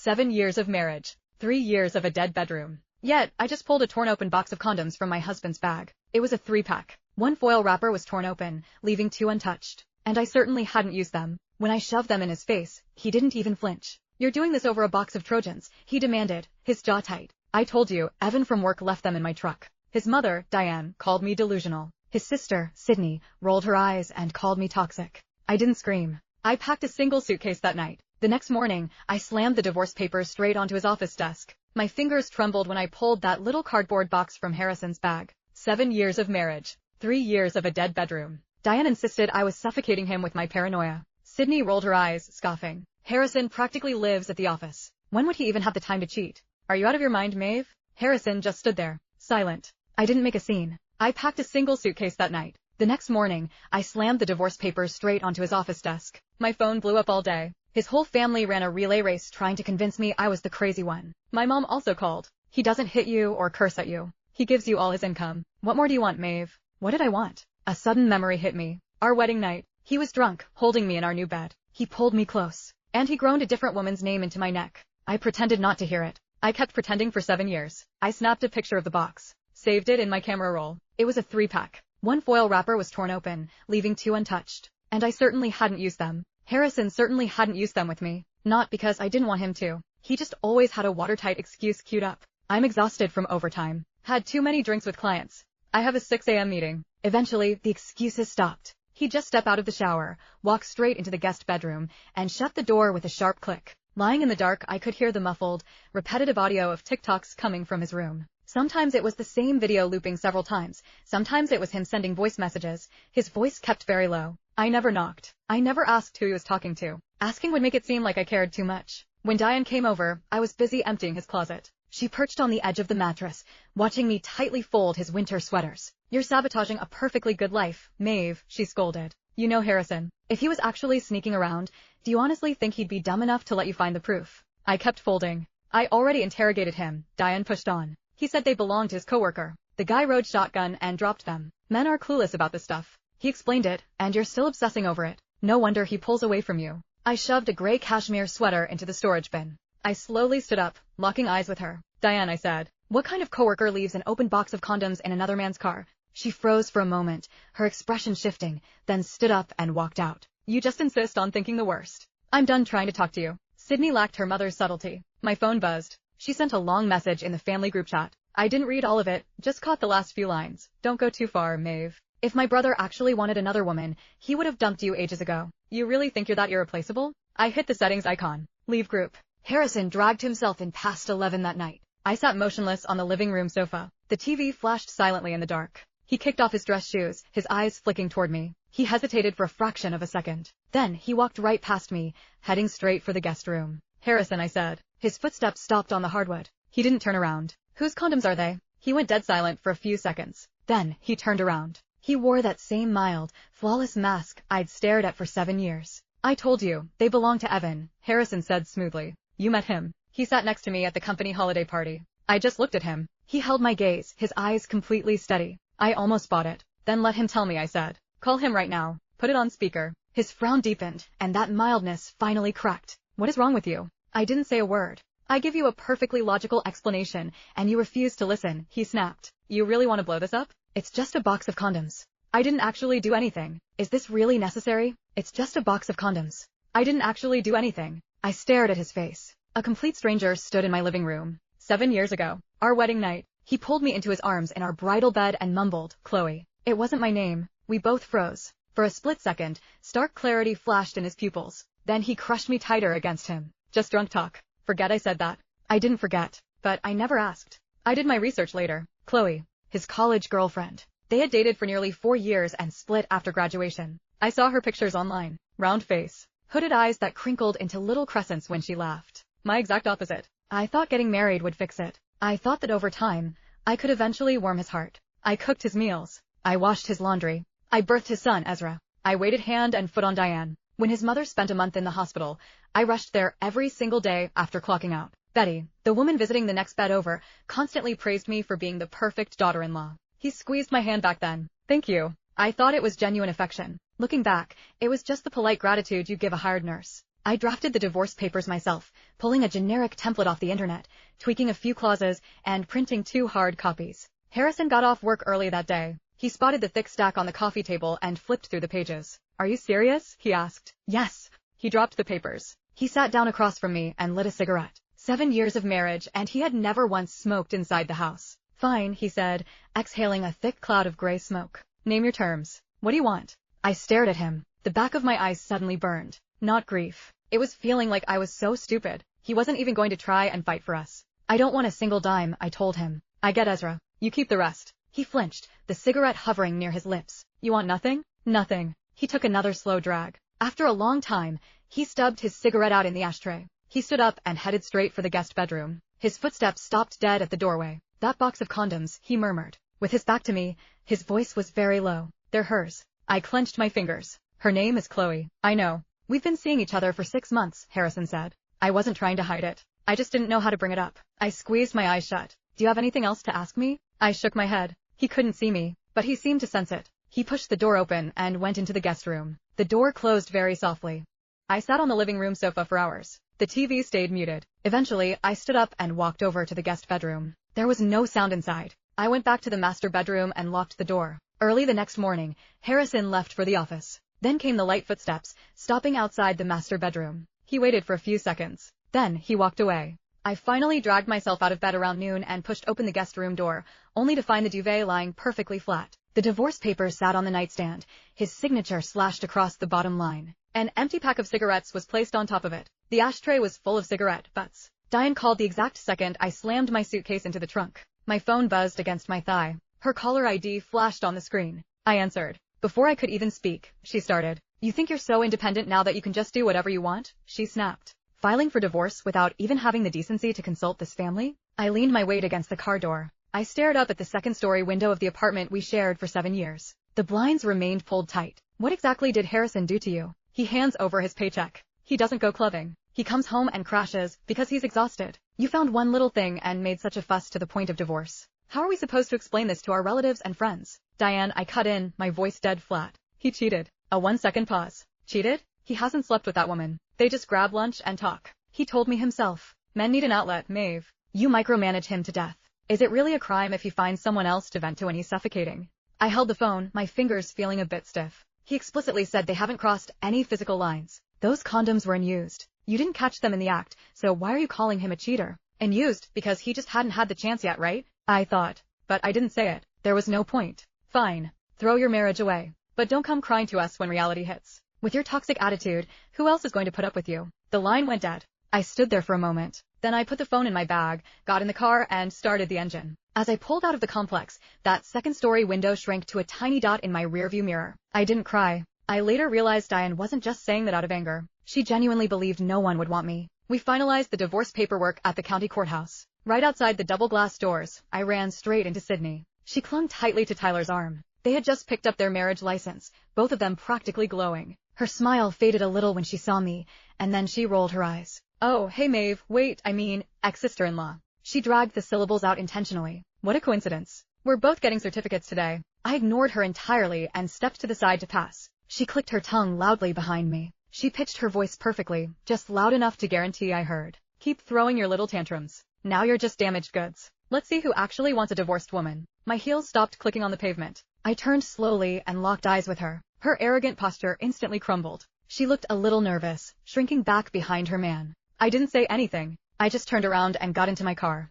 7 years of marriage. 3 years of a dead bedroom. Yet, I just pulled a torn-open box of condoms from my husband's bag. It was a 3-pack. One foil wrapper was torn open, leaving 2 untouched. And I certainly hadn't used them. When I shoved them in his face, he didn't even flinch. "You're doing this over a box of Trojans," he demanded, his jaw tight. "I told you, Evan from work left them in my truck." His mother, Diane, called me delusional. His sister, Sydney, rolled her eyes and called me toxic. I didn't scream. I packed a single suitcase that night. The next morning, I slammed the divorce papers straight onto his office desk. My fingers trembled when I pulled that little cardboard box from Harrison's bag. 7 years of marriage. 3 years of a dead bedroom. Diane insisted I was suffocating him with my paranoia. Sydney rolled her eyes, scoffing. "Harrison practically lives at the office. When would he even have the time to cheat? Are you out of your mind, Maeve?" Harrison just stood there, silent. I didn't make a scene. I packed a single suitcase that night. The next morning, I slammed the divorce papers straight onto his office desk. My phone blew up all day. His whole family ran a relay race trying to convince me I was the crazy one. My mom also called. "He doesn't hit you or curse at you. He gives you all his income. What more do you want, Maeve?" What did I want? A sudden memory hit me. Our wedding night. He was drunk, holding me in our new bed. He pulled me close. And he groaned a different woman's name into my neck. I pretended not to hear it. I kept pretending for 7 years. I snapped a picture of the box. Saved it in my camera roll. It was a 3-pack. One foil wrapper was torn open, leaving 2 untouched. And I certainly hadn't used them. Harrison certainly hadn't used them with me. Not because I didn't want him to. He just always had a watertight excuse queued up. "I'm exhausted from overtime. Had too many drinks with clients. I have a 6 a.m. meeting." Eventually, the excuses stopped. He'd just step out of the shower, walk straight into the guest bedroom, and shut the door with a sharp click. Lying in the dark, I could hear the muffled, repetitive audio of TikToks coming from his room. Sometimes it was the same video looping several times. Sometimes it was him sending voice messages. His voice kept very low. I never knocked. I never asked who he was talking to. Asking would make it seem like I cared too much. When Diane came over, I was busy emptying his closet. She perched on the edge of the mattress, watching me tightly fold his winter sweaters. "You're sabotaging a perfectly good life, Maeve," she scolded. "You know Harrison. If he was actually sneaking around, do you honestly think he'd be dumb enough to let you find the proof?" I kept folding. "I already interrogated him," Diane pushed on. "He said they belonged to his coworker. The guy rode shotgun and dropped them. Men are clueless about this stuff. He explained it, and you're still obsessing over it. No wonder he pulls away from you." I shoved a gray cashmere sweater into the storage bin. I slowly stood up, locking eyes with her. "Diane," I said, "what kind of coworker leaves an open box of condoms in another man's car?" She froze for a moment, her expression shifting, then stood up and walked out. "You just insist on thinking the worst. I'm done trying to talk to you." Sydney lacked her mother's subtlety. My phone buzzed. She sent a long message in the family group chat. I didn't read all of it, just caught the last few lines. "Don't go too far, Maeve. If my brother actually wanted another woman, he would have dumped you ages ago. You really think you're that irreplaceable?" I hit the settings icon. Leave group. Harrison dragged himself in past 11 that night. I sat motionless on the living room sofa. The TV flashed silently in the dark. He kicked off his dress shoes, his eyes flicking toward me. He hesitated for a fraction of a second. Then he walked right past me, heading straight for the guest room. "Harrison," I said. His footsteps stopped on the hardwood. He didn't turn around. "Whose condoms are they?" He went dead silent for a few seconds. Then he turned around. He wore that same mild, flawless mask I'd stared at for 7 years. "I told you, they belong to Evan," Harrison said smoothly. "You met him. He sat next to me at the company holiday party." I just looked at him. He held my gaze, his eyes completely steady. I almost bought it. "Then let him tell me," I said. "Call him right now. Put it on speaker." His frown deepened, and that mildness finally cracked. "What is wrong with you?" I didn't say a word. "I give you a perfectly logical explanation, and you refuse to listen," he snapped. "You really want to blow this up? It's just a box of condoms. I didn't actually do anything. Is this really necessary? It's just a box of condoms. I didn't actually do anything." I stared at his face. A complete stranger stood in my living room. 7 years ago. Our wedding night. He pulled me into his arms in our bridal bed and mumbled, "Chloe." It wasn't my name. We both froze. For a split second, stark clarity flashed in his pupils. Then he crushed me tighter against him. "Just drunk talk. Forget I said that." I didn't forget. But I never asked. I did my research later. Chloe. His college girlfriend. They had dated for nearly 4 years and split after graduation. I saw her pictures online. Round face. Hooded eyes that crinkled into little crescents when she laughed. My exact opposite. I thought getting married would fix it. I thought that over time, I could eventually warm his heart. I cooked his meals. I washed his laundry. I birthed his son, Ezra. I waited hand and foot on Diane. When his mother spent a month in the hospital, I rushed there every single day after clocking out. Betty, the woman visiting the next bed over, constantly praised me for being the perfect daughter-in-law. He squeezed my hand back then. "Thank you." I thought it was genuine affection. Looking back, it was just the polite gratitude you give a hired nurse. I drafted the divorce papers myself, pulling a generic template off the internet, tweaking a few clauses, and printing 2 hard copies. Harrison got off work early that day. He spotted the thick stack on the coffee table and flipped through the pages. "Are you serious?" he asked. "Yes." He dropped the papers. He sat down across from me and lit a cigarette. 7 years of marriage, and he had never once smoked inside the house. "Fine," he said, exhaling a thick cloud of gray smoke. "Name your terms. What do you want?" I stared at him. The back of my eyes suddenly burned. Not grief. It was feeling like I was so stupid. He wasn't even going to try and fight for us. "I don't want a single dime," I told him. "I get Ezra. You keep the rest." He flinched, the cigarette hovering near his lips. "You want nothing?" "Nothing." He took another slow drag. After a long time, he stubbed his cigarette out in the ashtray. He stood up and headed straight for the guest bedroom. His footsteps stopped dead at the doorway. "That box of condoms," he murmured. With his back to me, his voice was very low. "They're hers." I clenched my fingers. "Her name is Chloe." "I know. We've been seeing each other for 6 months, Harrison said. I wasn't trying to hide it. I just didn't know how to bring it up. I squeezed my eyes shut. "Do you have anything else to ask me?" I shook my head. He couldn't see me, but he seemed to sense it. He pushed the door open and went into the guest room. The door closed very softly. I sat on the living room sofa for hours. The TV stayed muted. Eventually, I stood up and walked over to the guest bedroom. There was no sound inside. I went back to the master bedroom and locked the door. Early the next morning, Harrison left for the office. Then came the light footsteps, stopping outside the master bedroom. He waited for a few seconds. Then he walked away. I finally dragged myself out of bed around noon and pushed open the guest room door, only to find the duvet lying perfectly flat. The divorce papers sat on the nightstand, his signature slashed across the bottom line. An empty pack of cigarettes was placed on top of it. The ashtray was full of cigarette butts. Diane called the exact second I slammed my suitcase into the trunk. My phone buzzed against my thigh. Her caller ID flashed on the screen. I answered. Before I could even speak, she started. "You think you're so independent now that you can just do whatever you want?" she snapped. "Filing for divorce without even having the decency to consult this family?" I leaned my weight against the car door. I stared up at the second-story window of the apartment we shared for 7 years. The blinds remained pulled tight. "What exactly did Harrison do to you?" "He hands over his paycheck. He doesn't go clubbing. He comes home and crashes because he's exhausted. You found one little thing and made such a fuss to the point of divorce. How are we supposed to explain this to our relatives and friends?" "Diane," I cut in, my voice dead flat. "He cheated." A 1-second pause. "Cheated? He hasn't slept with that woman. They just grab lunch and talk. He told me himself. Men need an outlet, Maeve. You micromanage him to death. Is it really a crime if he finds someone else to vent to when he's suffocating?" I held the phone, my fingers feeling a bit stiff. "He explicitly said they haven't crossed any physical lines. Those condoms were unused. You didn't catch them in the act, so why are you calling him a cheater?" "Unused because he just hadn't had the chance yet, right?" I thought. But I didn't say it. There was no point. "Fine. Throw your marriage away. But don't come crying to us when reality hits. With your toxic attitude, who else is going to put up with you?" The line went dead. I stood there for a moment. Then I put the phone in my bag, got in the car, and started the engine. As I pulled out of the complex, that second-story window shrank to a tiny dot in my rearview mirror. I didn't cry. I later realized Diane wasn't just saying that out of anger. She genuinely believed no one would want me. We finalized the divorce paperwork at the county courthouse. Right outside the double-glass doors, I ran straight into Sydney. She clung tightly to Tyler's arm. They had just picked up their marriage license, both of them practically glowing. Her smile faded a little when she saw me, and then she rolled her eyes. "Oh, hey Maeve, wait, I mean, ex-sister-in-law." She dragged the syllables out intentionally. "What a coincidence. We're both getting certificates today." I ignored her entirely and stepped to the side to pass. She clicked her tongue loudly behind me. She pitched her voice perfectly, just loud enough to guarantee I heard. "Keep throwing your little tantrums. Now you're just damaged goods. Let's see who actually wants a divorced woman." My heels stopped clicking on the pavement. I turned slowly and locked eyes with her. Her arrogant posture instantly crumbled. She looked a little nervous, shrinking back behind her man. I didn't say anything. I just turned around and got into my car.